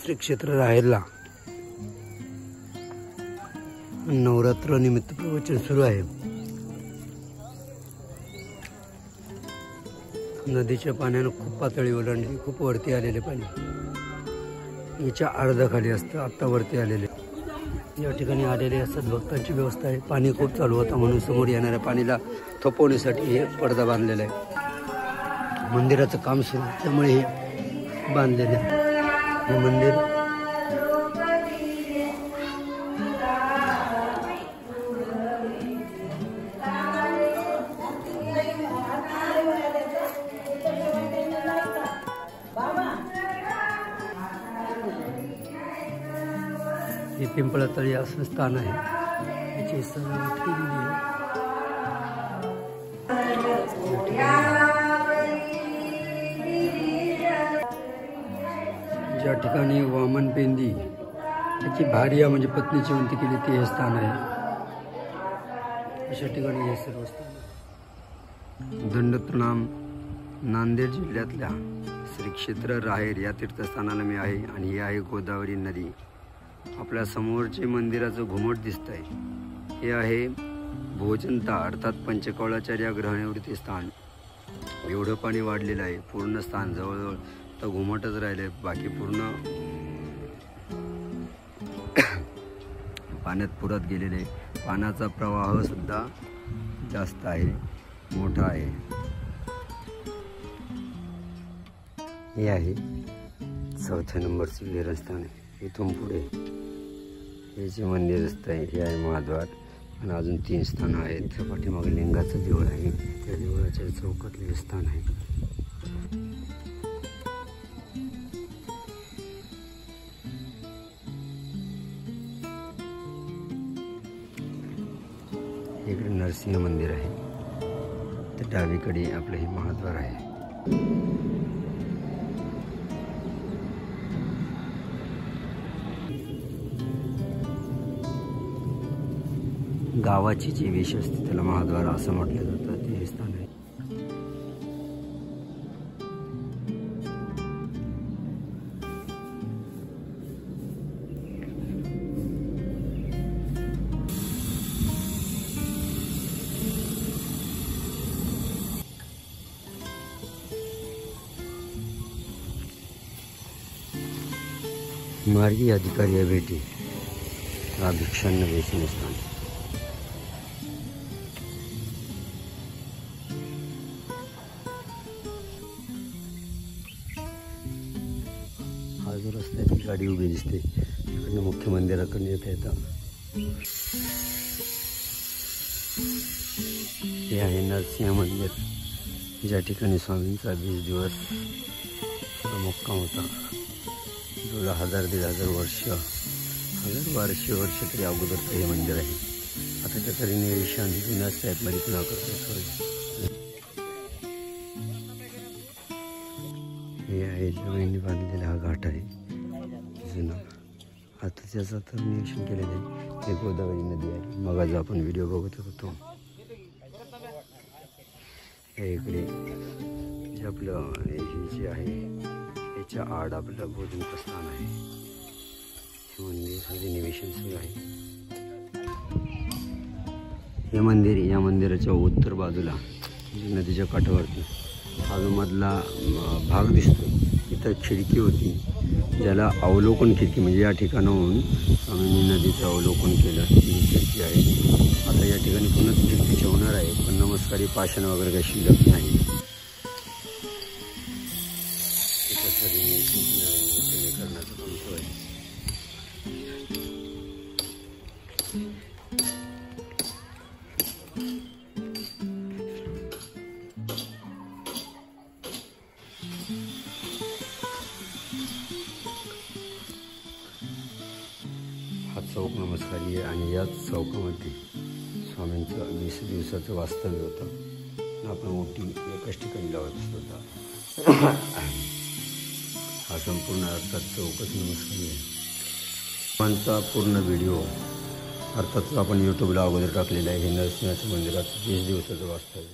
श्री क्षेत्र राहेरला नवरात्र निमित्त प्रवचन सुरू आहे। नदीच्या पाण्यानं खूप पातळी ओलांडली, खूप वरती आलेले पाणी याच्या अर्ध्याखाली असतं, आत्ता वरती आलेले। या ठिकाणी आलेले असतात भक्तांची व्यवस्था आहे। पाणी खूप चालू होतं म्हणून समोर येणाऱ्या पाणीला थोपवण्यासाठी हे पडदा बांधलेला आहे। मंदिराचं काम सुरू त्यामुळे हे बांधलेले आहे। हे मंदिर हे पिंपळातळी असं स्थान आहे। याची सजावट केलेली आहे। ज्या ठिकाणी वामन पेंदी त्याची भार्या म्हणजे पत्नीची विनंती केली ते हे स्थान आहे। अशा ठिकाणी हे सर्व स्थान। दंडप्रणाम। नांदेड जिल्ह्यातल्या श्री क्षेत्र राहेर या तीर्थस्थानाला मी आहे आणि ही आहे गोदावरी नदी। आपल्या समोरचे मंदिराचं घुमट दिसतंय हे आहे भोजनता अर्थात पंचकौलाचार्य ग्रहनिवृत्ती स्थान। एवढं पाणी वाढलेलं आहे, पूर्ण स्थान जवळजवळ तर घुमटच राहिले, बाकी पूर्ण पाण्यात पुरात गेलेले आहे। पाण्याचा प्रवाह सुद्धा जास्त आहे, मोठा आहे। हे आहे 4थ्या नंबरचं विहारस्थान आहे। इथून पुढे हे जे मंदिर असतं हे आहे महाद्वार आणि अजून 3 स्थानं आहेत। पाठीमागे लिंगाचं देऊळ आहे, त्या देवळाच्या चौकातले हे स्थान आहे। इकडे नरसिंह मंदिर आहे, तर डावीकडे आपलं हे महाद्वार आहे। गावाची जी वेश असते त्याला महाद्वार असं म्हटलं जातं, ते हे स्थान आहे। मार्गी अधिकारी या भेटी हा भिक्षांना वेचून स्थान। हा जो रस्ता आहे ती गाडी उभी दिसते, इकडनं मुख्य मंदिराकडून येता येतं। हे आहे नरसिंह मंदिर, ज्या ठिकाणी स्वामींचा 20 दिवस मुक्काम होता। 1000-1500 वर्ष, 1200 वर्ष तरी अगोदरचं हे मंदिर आहे। आता त्याचं रिनोव्हेशन जुन्याच टाईपमध्ये पुन्हा करतात। हे आहे जमिनी बांधलेला हा घाट आहे जुना, आता त्याचं तर रिनोव्हेशन केलेलं आहे। हे गोदावरी नदी आहे, मग जो आपण व्हिडिओ बघत होतो हे इकडे जे आपलं हे जे आहे याच्या आड आपलं भोजन प्रस्थान आहे। हे मंदिर रिनोव्हेशन सुरू आहे। हे मंदिर, या मंदिराच्या उत्तर बाजूला नदीच्या काठावरती हा जो मधला भाग दिसतो इथं खिडकी होती, ज्याला अवलोकन खिडकी म्हणजे या ठिकाणाहून स्वामींनी नदीचं अवलोकन केलं, ती खिडकी आहे। आता या ठिकाणी पुन्हा खिडकी ठेवणार आहे, पण नमस्कारी पाषाण वगैरे काही शिल्लक नाही। करण्याचं काम सुरू आहे। हा चौक नमस्कारी आहे आणि याच चौकामध्ये स्वामींचं 20 दिवसाचं वास्तव्य होतं। आपण मोठी एकाच ठिकाणी लावत होता। हा संपूर्ण अर्थात चौकच नमस्कारी आहे। स्वामींचा पूर्ण व्हिडिओ अर्थात आपण यूट्यूबला अगोदर टाकलेला आहे। हे नरसिंहाच्या मंदिरात 20 दिवसाचं वास्तव्य।